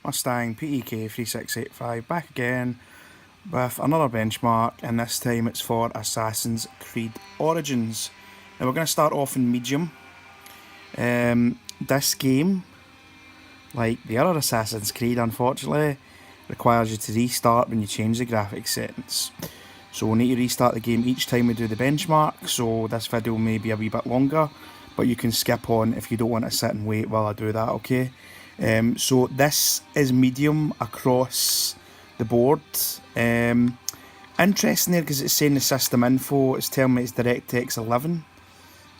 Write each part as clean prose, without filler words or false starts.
Mustang PEK3685 back again with another benchmark, and this time it's for Assassin's Creed Origins. Now we're going to start off in medium. This game, like the other Assassin's Creed, unfortunately, requires you to restart when you change the graphics settings. So we'll need to restart the game each time we do the benchmark, so this video may be a wee bit longer, but you can skip on if you don't want to sit and wait while I do that, okay? So this is medium across the board. Interesting there because it's saying the system info, it's telling me it's DirectX 11.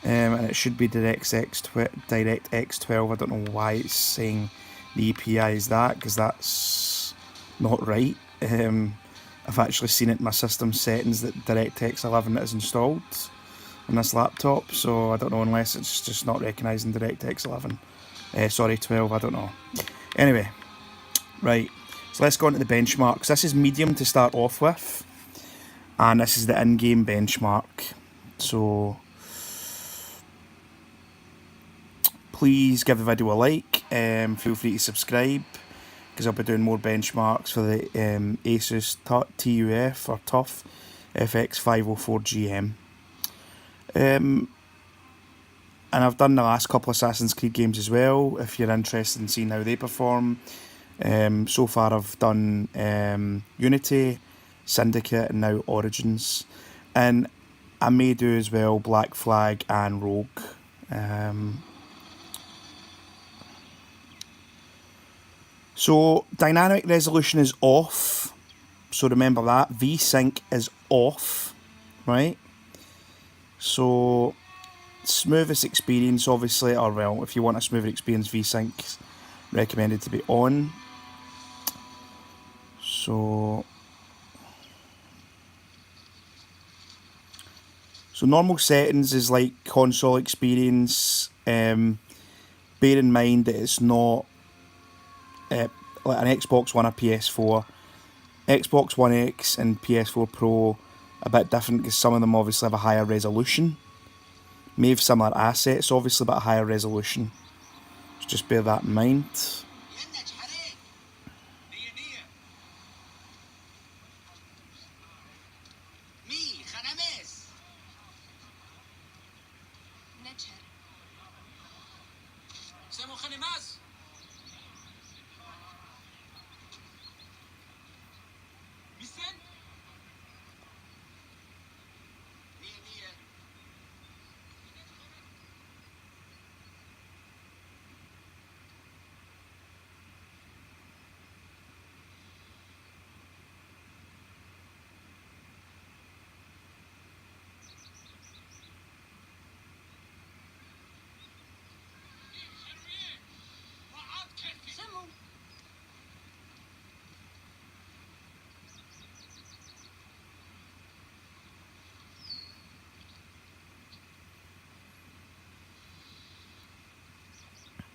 And it should be DirectX 12. I don't know why it's saying the API is that, because that's not right. I've actually seen it in my system settings that DirectX 11 is installed on this laptop, so I don't know, unless it's just not recognising DirectX 11. Sorry, 12, I don't know. Anyway, right, so let's go on to the benchmarks. This is medium to start off with, and this is the in-game benchmark. So please give the video a like, feel free to subscribe, because I'll be doing more benchmarks for the ASUS TUF or TUF FX504GM. And I've done the last couple of Assassin's Creed games as well, if you're interested in seeing how they perform. So far I've done Unity, Syndicate, and now Origins. And I may do as well Black Flag and Rogue. So dynamic resolution is off, so remember that. VSync is off, right? So smoothest experience, obviously, or well, if you want a smoother experience, VSync recommended to be on. So normal settings is like console experience. Bear in mind that it's not like an Xbox One or PS4. Xbox One X and PS4 Pro a bit different because some of them obviously have a higher resolution. May have similar assets obviously, but a higher resolution. So just bear that in mind.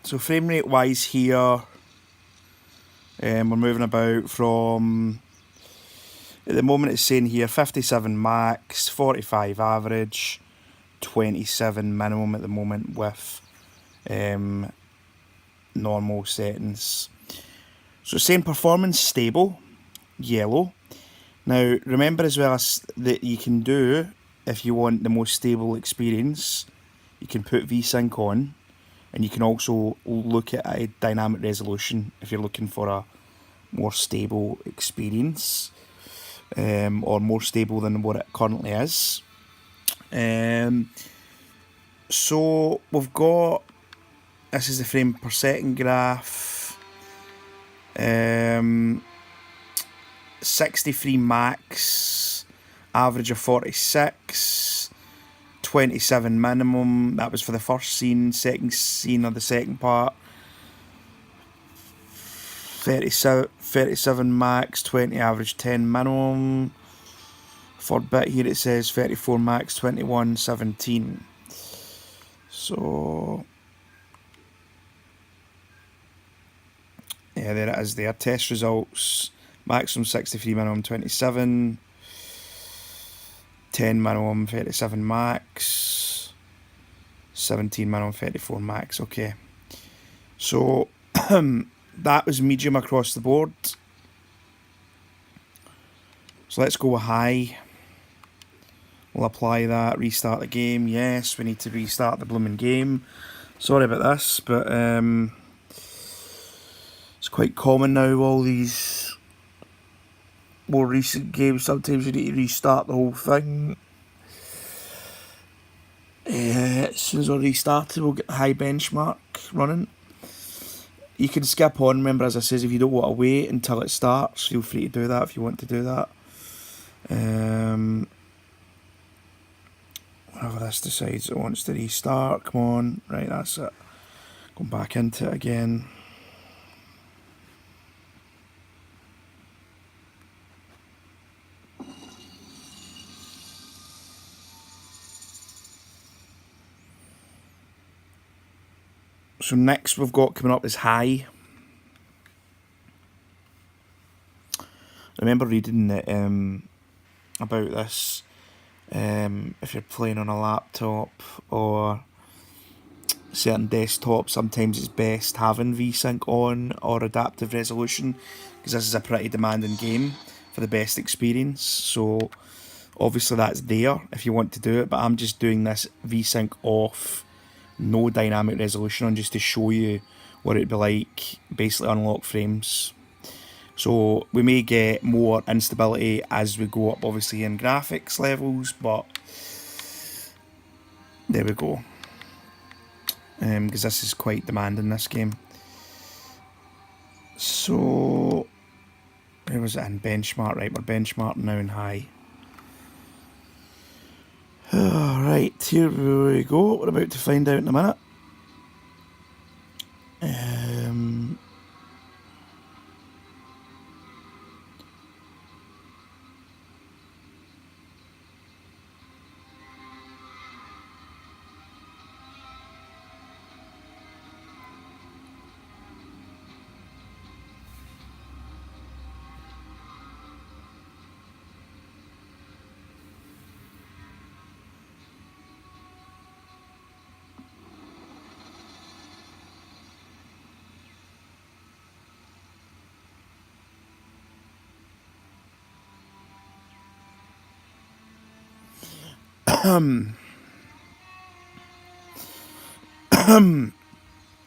So frame rate wise here, we're moving about from, at the moment it's saying here 57 max, 45 average, 27 minimum at the moment with normal settings. So it's saying performance stable, yellow. Now remember as well as that you can do, if you want the most stable experience, you can put VSync on. And you can also look at a dynamic resolution if you're looking for a more stable experience, or more stable than what it currently is. So we've got, this is the frame per second graph, 63 max, average of 46. 27 minimum, that was for the first scene. Second scene or the second part, 37 max, 20 average, 10 minimum. For bit here it says 34 max, 21, 17. So yeah, there it is there. Test results, maximum 63, minimum 27. 10 minimum, 37 max, 17 minimum, 34 max. Okay, so that was medium across the board. So let's go with high. We'll apply that, restart the game. Yes, we need to restart the blooming game. Sorry about this, but it's quite common now, all these more recent games. Sometimes you need to restart the whole thing. As soon as I restart it, we'll get the high benchmark running. You can skip on, remember, as I says, if you don't want to wait until it starts, feel free to do that if you want to do that. Whenever this decides it wants to restart, come on, right, that's it. Going back into it again. So next we've got coming up is high. I remember reading that, about this. If you're playing on a laptop or certain desktops, sometimes it's best having VSync on or adaptive resolution, because this is a pretty demanding game for the best experience. So obviously that's there if you want to do it, but I'm just doing this VSync off, no dynamic resolution on, just to show you what it'd be like, basically unlock frames. So we may get more instability as we go up, obviously, in graphics levels, but there we go. Because this is quite demanding, this game. So, where was it in benchmark? Right, we're benchmarking now in high. Alright, here we go. We're about to find out in a minute.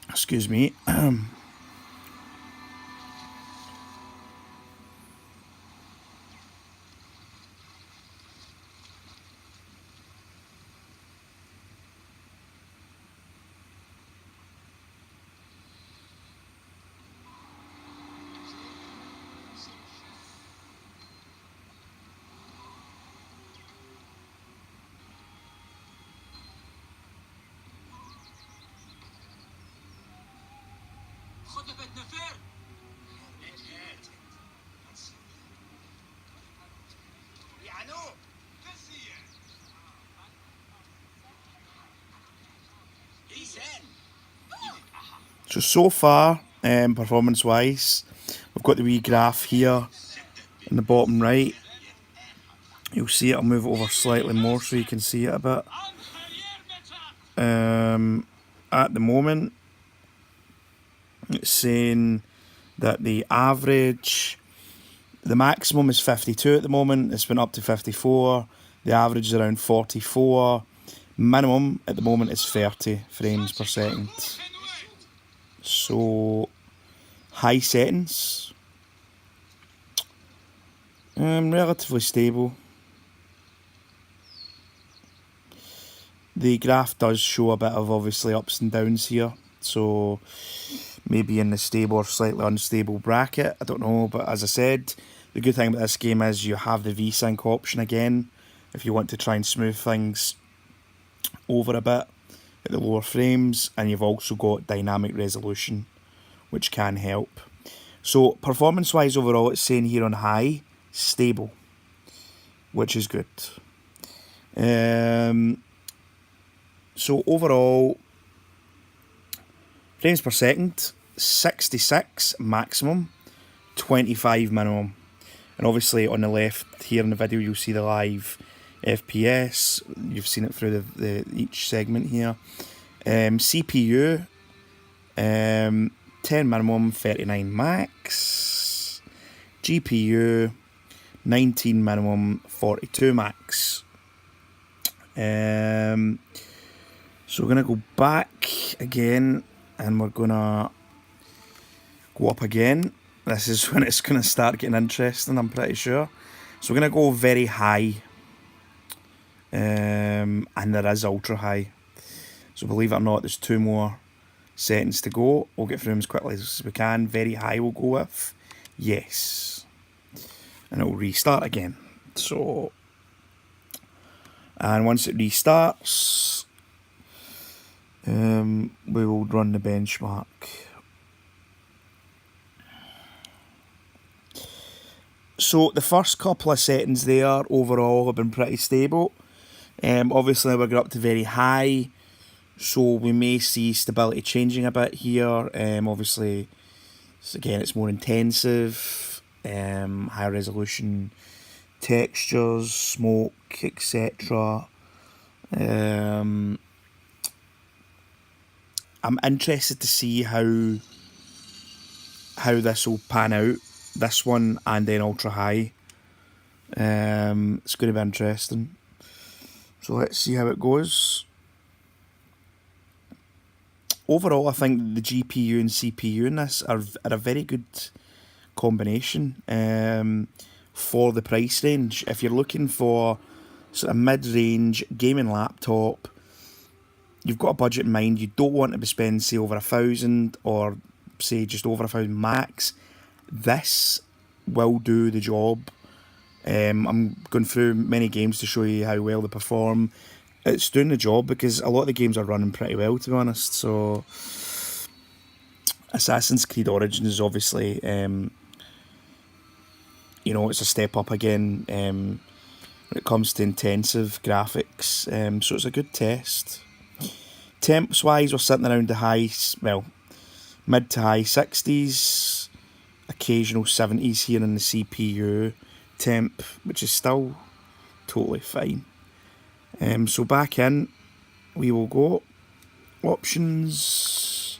Excuse me. So far, performance-wise, we've got the wee graph here in the bottom right. You'll see it, I'll move it over slightly more so you can see it a bit. At the moment, it's saying that the average, the maximum is 52 at the moment, it's been up to 54, the average is around 44, minimum at the moment is 30 frames per second. So, high settings, relatively stable. The graph does show a bit of, obviously, ups and downs here, so maybe in the stable or slightly unstable bracket, I don't know. But as I said, the good thing about this game is you have the VSync option again if you want to try and smooth things over a bit at the lower frames, and you've also got dynamic resolution, which can help. So performance wise overall, it's saying here on high, stable, which is good. So overall, frames per second, 66 maximum, 25 minimum. And obviously on the left here in the video, you'll see the live FPS. You've seen it through the each segment here. CPU, 10 minimum, 39 max. GPU 19 minimum, 42 max. So we're gonna go back again, and we're gonna go up again. This is when it's gonna start getting interesting, I'm pretty sure. So we're gonna go very high, and there is ultra high. So believe it or not, there's 2 more settings to go. We'll get through them as quickly as we can. Very high we'll go with. Yes. And it will restart again. So, and once it restarts, we will run the benchmark. So the first couple of settings there overall have been pretty stable. Obviously we're going up to very high, so we may see stability changing a bit here. Obviously, again, it's more intensive, higher resolution textures, smoke, etc. I'm interested to see how this will pan out. This one and then ultra high. It's going to be interesting. So let's see how it goes. Overall, I think the GPU and CPU in this are a very good combination for the price range. If you're looking for sort of mid-range gaming laptop, you've got a budget in mind, you don't want to be spending, say, over 1,000 or say just over 1,000 max, this will do the job. I'm going through many games to show you how well they perform. It's doing the job because a lot of the games are running pretty well, to be honest. So Assassin's Creed Origins is obviously, you know, it's a step up again when it comes to intensive graphics. So it's a good test. Temps wise, we're sitting around the mid to high 60s, occasional 70s here in the CPU temp, which is still totally fine. So back in, we will go. Options,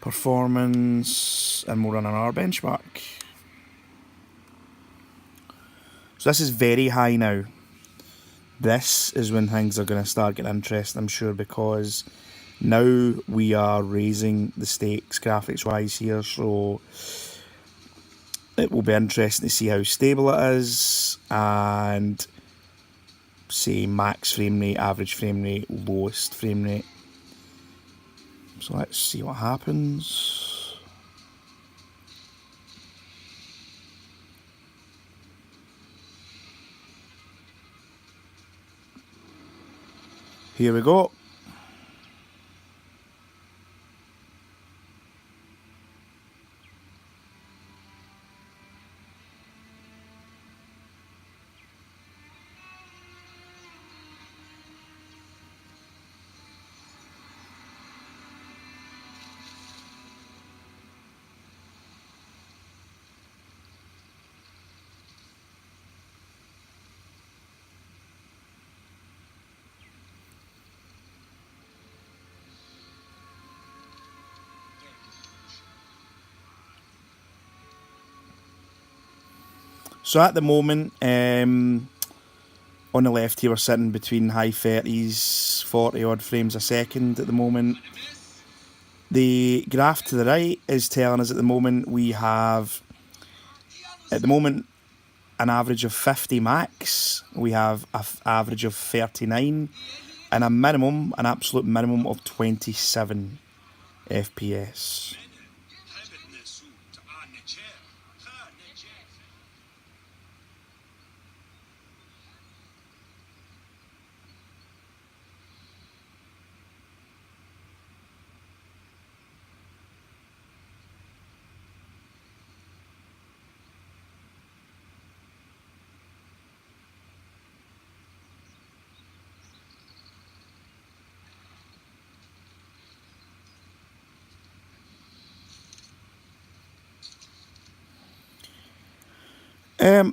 performance, and we'll run on our benchmark. So this is very high now. This is when things are going to start getting interesting, I'm sure, because now we are raising the stakes graphics wise here, so it will be interesting to see how stable it is, and say max frame rate, average frame rate, lowest frame rate. So let's see what happens. Here we go. So at the moment, on the left here, we're sitting between high 30s, 40 odd frames a second at the moment. The graph to the right is telling us at the moment we have, an average of 50 max, we have an average of 39, and an absolute minimum of 27 FPS.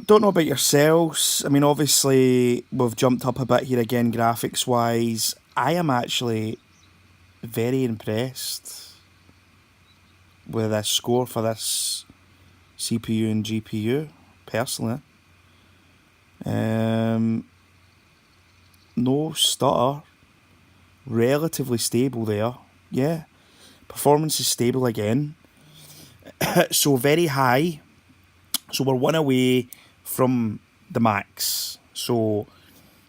Don't know about yourselves. I mean, obviously, we've jumped up a bit here again, graphics-wise. I am actually very impressed. with this score for this CPU and GPU, personally. No stutter, relatively stable there. Yeah, performance is stable again. So very high. So we're one away from the max. So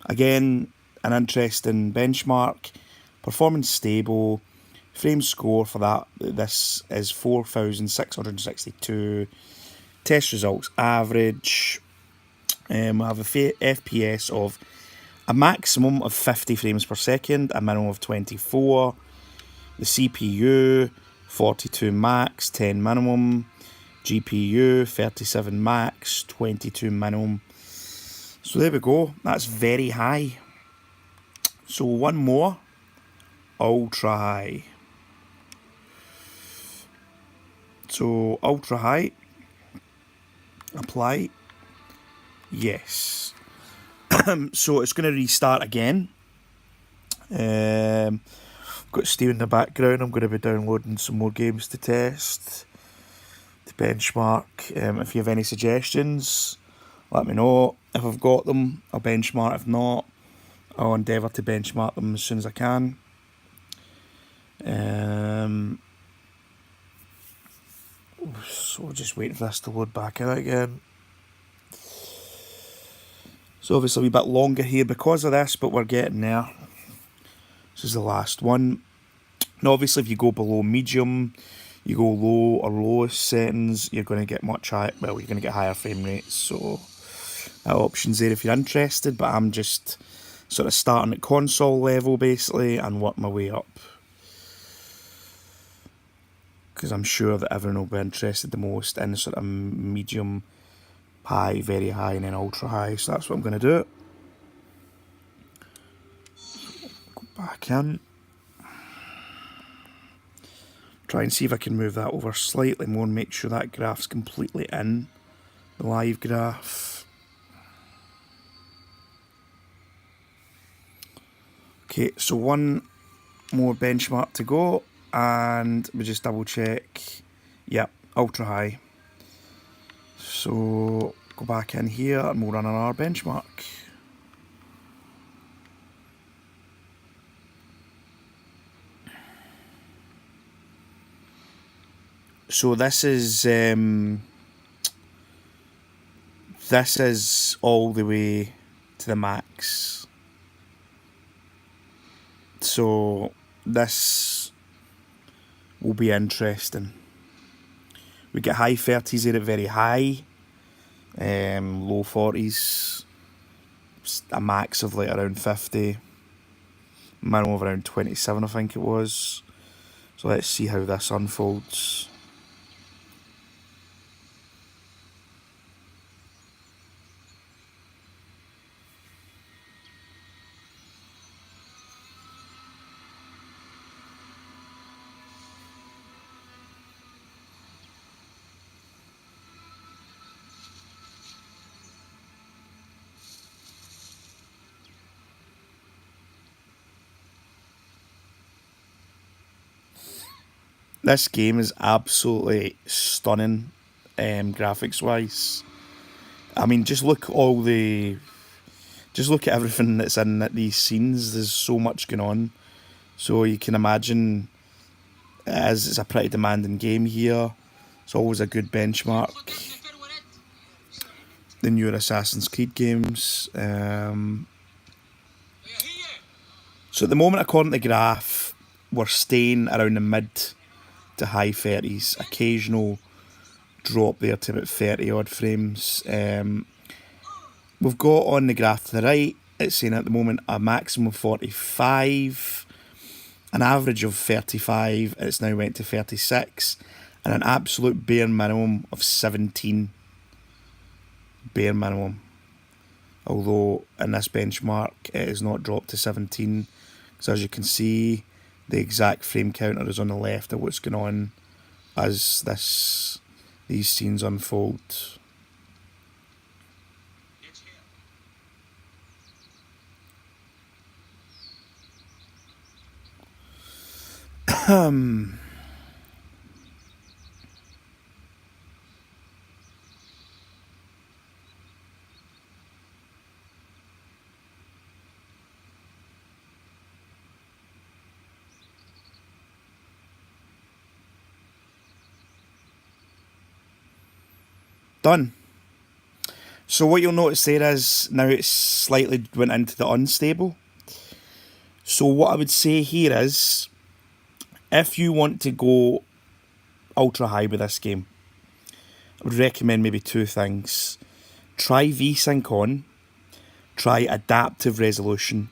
again, an interesting benchmark. Performance stable. Frame score for that, this is 4,662. Test results average. We have a FPS of a maximum of 50 frames per second, a minimum of 24. The CPU, 42 max, 10 minimum. GPU, 37 max, 22 minimum. So there we go. That's very high. So one more. Ultra high. So ultra high. Apply. Yes. So it's going to restart again. Got Steve in the background. I'm going to be downloading some more games to test, to benchmark. If you have any suggestions, let me know. If I've got them, I'll benchmark. If not, I'll endeavour to benchmark them as soon as I can. So just waiting for this to load back out again. So obviously a wee bit longer here because of this, but we're getting there. This is the last one. Now obviously if you go below medium, you go low or lowest settings, you're going to get much higher, well, you're going to get higher frame rates. So that option's there if you're interested, but I'm just sort of starting at console level basically and work my way up, because I'm sure that everyone will be interested the most in sort of medium, high, very high, and then ultra high. So that's what I'm going to do. Go back in. Try and see if I can move that over slightly more and make sure that graph's completely in the live graph. Okay, so one more benchmark to go, and we just double check. Yep, ultra high. So go back in here and we'll run on our benchmark. So this is all the way to the max. So this will be interesting. We get high 30s here at very high, low 40s, a max of like around 50, minimum of around 27 I think it was. So let's see how this unfolds. This game is absolutely stunning, graphics wise. I mean, just look at everything that's in these scenes. There's so much going on. So you can imagine it's a pretty demanding game here. It's always a good benchmark. The newer Assassin's Creed games. So at the moment, according to the graph, we're staying around the mid to high 30s. Occasional drop there to about 30 odd frames. We've got on the graph to the right, it's saying at the moment a maximum of 45, an average of 35, it's now went to 36, and an absolute bare minimum of 17. Bare minimum. Although in this benchmark it is not dropped to 17, because as you can see, the exact frame counter is on the left of what's going on as these scenes unfold. done. So what you'll notice there is now it's slightly went into the unstable. So what I would say here is, if you want to go ultra high with this game, I would recommend maybe two things. Try VSync on, try adaptive resolution.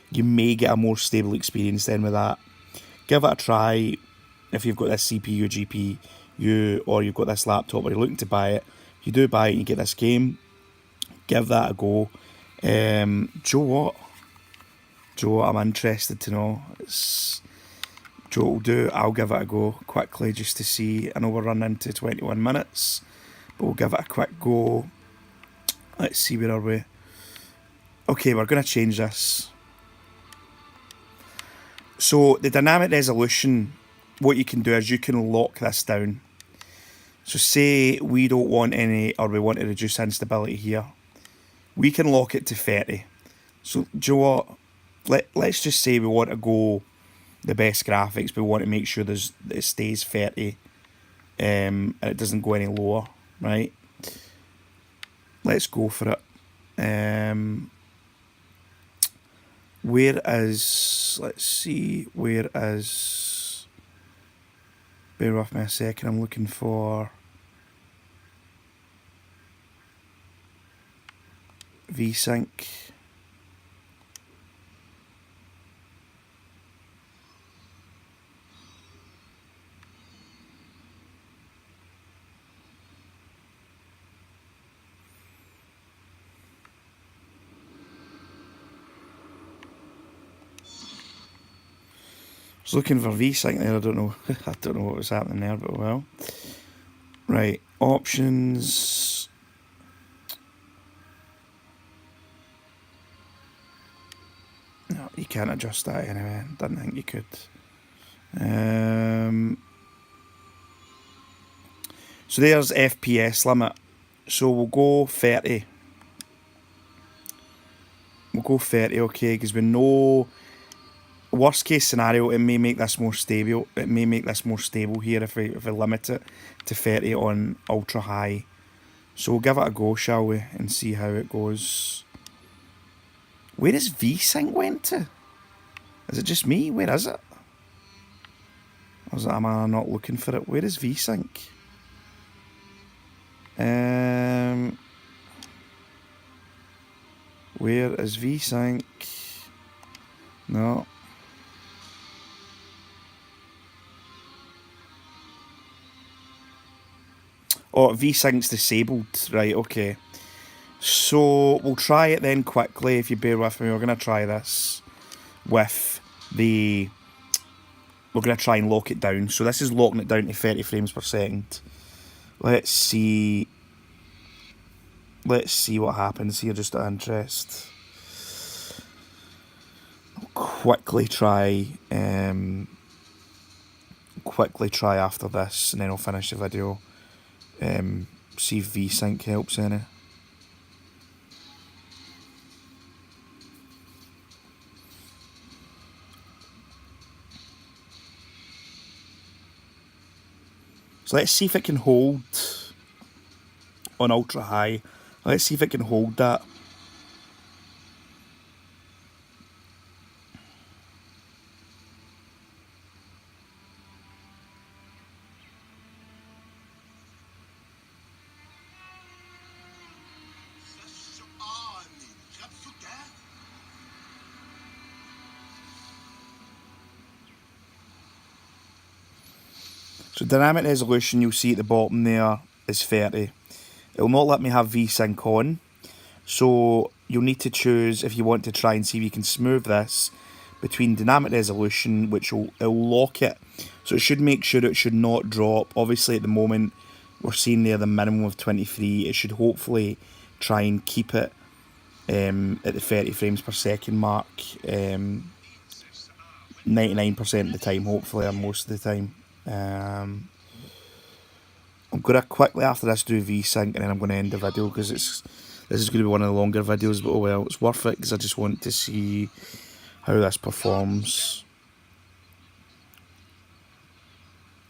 You may get a more stable experience then with that. Give it a try if you've got this CPU, GPU, or you've got this laptop or you're looking to buy it. If you do buy it and you get this game, give that a go. Do you know what? Do you know what I'm interested to know? Do you know what we'll do? I'll give it a go quickly just to see. I know we're running into 21 minutes, but we'll give it a quick go. Let's see, where are we? Okay, we're going to change this. So the dynamic resolution, what you can do is you can lock this down. So say we don't want any, or we want to reduce instability here. We can lock it to 30. So do you know what? Let's just say we want to go the best graphics. We want to make sure it stays 30 and it doesn't go any lower, right? Let's go for it. Where is, let's see, where is, bear with me a second, I'm looking for VSync. I was looking for VSync there, I don't know. I don't know what was happening there, but well. Right, options. No, you can't adjust that anyway. Didn't think you could. So there's FPS limit. So we'll go 30. We'll go 30, okay, because we know worst case scenario, it may make this more stable. It may make this more stable here if we limit it to 30 on ultra high. So we'll give it a go, shall we, and see how it goes. Where is VSync went to? Is it just me? Where is it? Or am I not looking for it? Where is VSync? Where is VSync? No. Oh, VSync's disabled. Right, okay. So we'll try it then quickly, if you bear with me. We're going to try this with the... We're going to try and lock it down. So this is locking it down to 30 frames per second. Let's see... Let's see what happens here, just out of interest. I'll quickly try after this, and then I'll finish the video. See if VSync helps any. So let's see if it can hold on ultra high. Let's see if it can hold that. So dynamic resolution, you'll see at the bottom there, is 30. It will not let me have VSync on. So you'll need to choose, if you want to try and see if you can smooth this, between dynamic resolution, which it'll lock it. So it should make sure it should not drop. Obviously at the moment, we're seeing there the minimum of 23. It should hopefully try and keep it at the 30 frames per second mark. 99% of the time, hopefully, or most of the time. I'm going to quickly after this do VSync, and then I'm going to end the video, because this is going to be one of the longer videos, but oh well, it's worth it because I just want to see how this performs.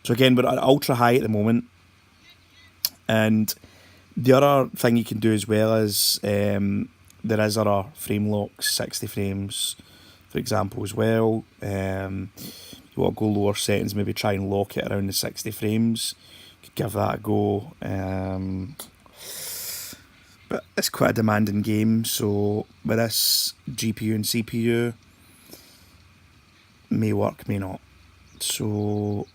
So again, we're at ultra high at the moment, and The other thing you can do as well is there is other frame locks, 60 frames, for example, as well. You want to go lower settings, maybe try and lock it around the 60 frames. You could give that a go. But it's quite a demanding game, so with this GPU and CPU, may work, may not. So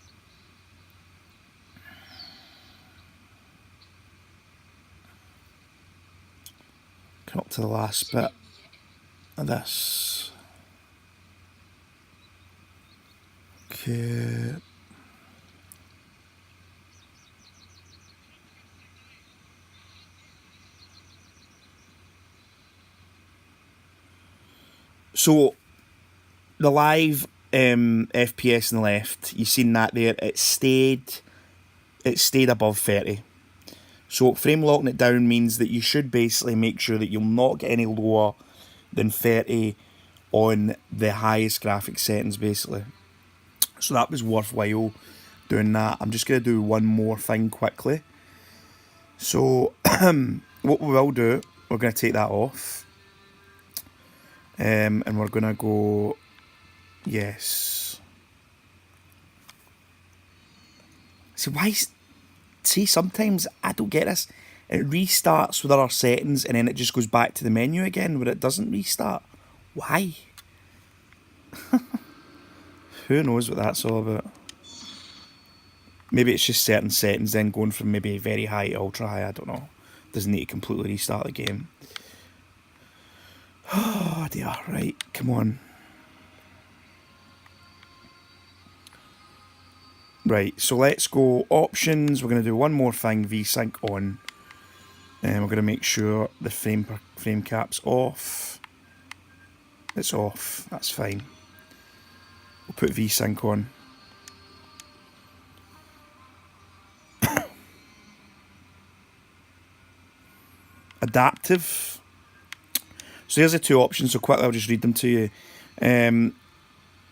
come up to the last bit of this. Okay. So the live FPS on the left, you've seen that there. It stayed above 30. So frame locking it down means that you should basically make sure that you'll not get any lower than 30 on the highest graphics settings, basically. So that was worthwhile doing that. I'm just going to do one more thing quickly. So what we will do, we're going to take that off. And we're going to go, yes. See, sometimes I don't get this. It restarts with other settings and then it just goes back to the menu again where it doesn't restart. Why? Who knows what that's all about? Maybe it's just certain settings then going from maybe very high to ultra high, I don't know. Doesn't need to completely restart the game. Oh dear, right, come on. Right, so let's go options. We're going to do one more thing, VSync on. And we're going to make sure the frame cap's off. It's off, that's fine. We'll put VSync on. Adaptive. So here's the two options, so quickly I'll just read them to you.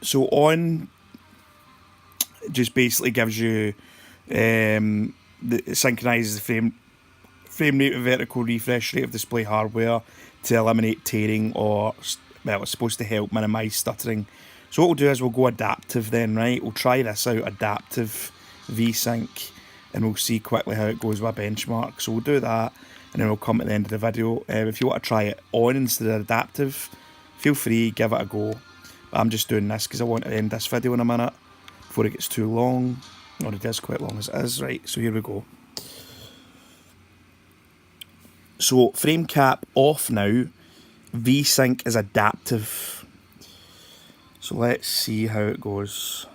So on just basically gives you it synchronises the frame rate and vertical refresh rate of display hardware to eliminate tearing or, well, it's supposed to help minimise stuttering. So what we'll do is we'll go adaptive then, right? We'll try this out, adaptive VSync, and we'll see quickly how it goes with a benchmark. So we'll do that, and then we'll come at the end of the video. If you want to try it on instead of adaptive, feel free, give it a go. But I'm just doing this because I want to end this video in a minute before it gets too long. Or it is quite long as it is, right? So here we go. So frame cap off now. VSync is adaptive. So let's see how it goes.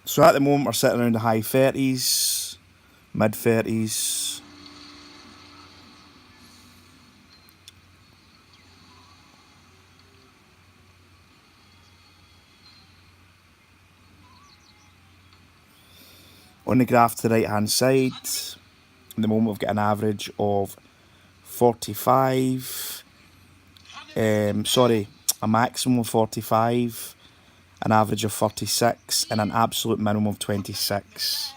So at the moment we're sitting around the high 30s, mid 30s. On the graph to the right hand side, at the moment we've got an average of 45, a maximum of 45, an average of 36, and an absolute minimum of 26.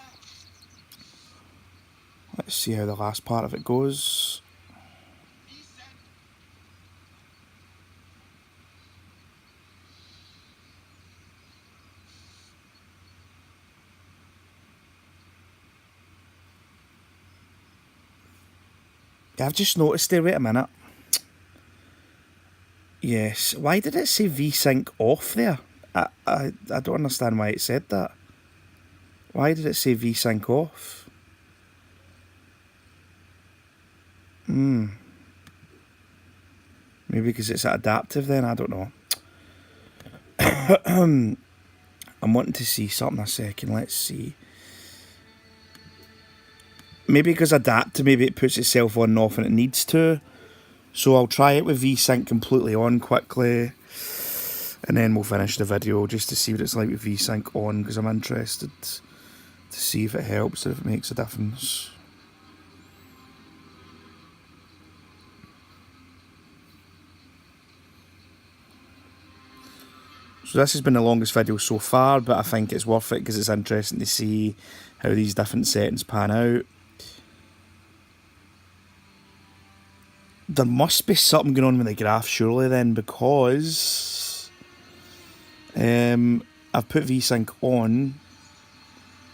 Let's see how the last part of it goes. Yeah, I've just noticed there, wait a minute. Yes. Why did it say VSync off there? I don't understand why it said that. Why did it say VSync off? Maybe because it's adaptive then, I don't know. I'm wanting to see something a second, let's see. Maybe because adaptive, maybe it puts itself on and off when it needs to. So I'll try it with VSync completely on quickly. And then we'll finish the video just to see what it's like with VSync on, because I'm interested to see if it helps or if it makes a difference. So this has been the longest video so far, but I think it's worth it because it's interesting to see how these different settings pan out. There must be something going on with the graph surely then, because I've put VSync on,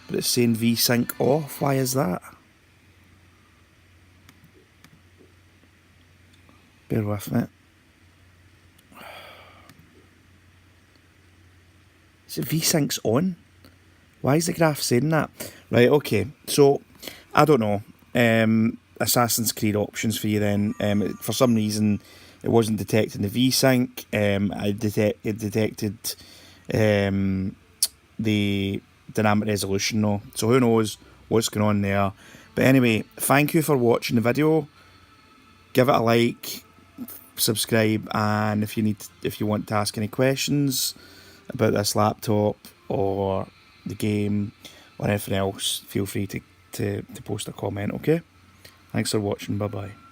but it's saying VSync off. Why is that? Bear with me. Is it VSync's on? Why is the graph saying that? Right, okay. So, I don't know. Assassin's Creed options for you then. For some reason, it wasn't detecting the VSync. It detected the dynamic resolution though. So who knows what's going on there. But anyway, thank you for watching the video. Give it a like, subscribe, and if you want to ask any questions about this laptop or the game or anything else, feel free to post a comment, okay? Thanks for watching, bye bye.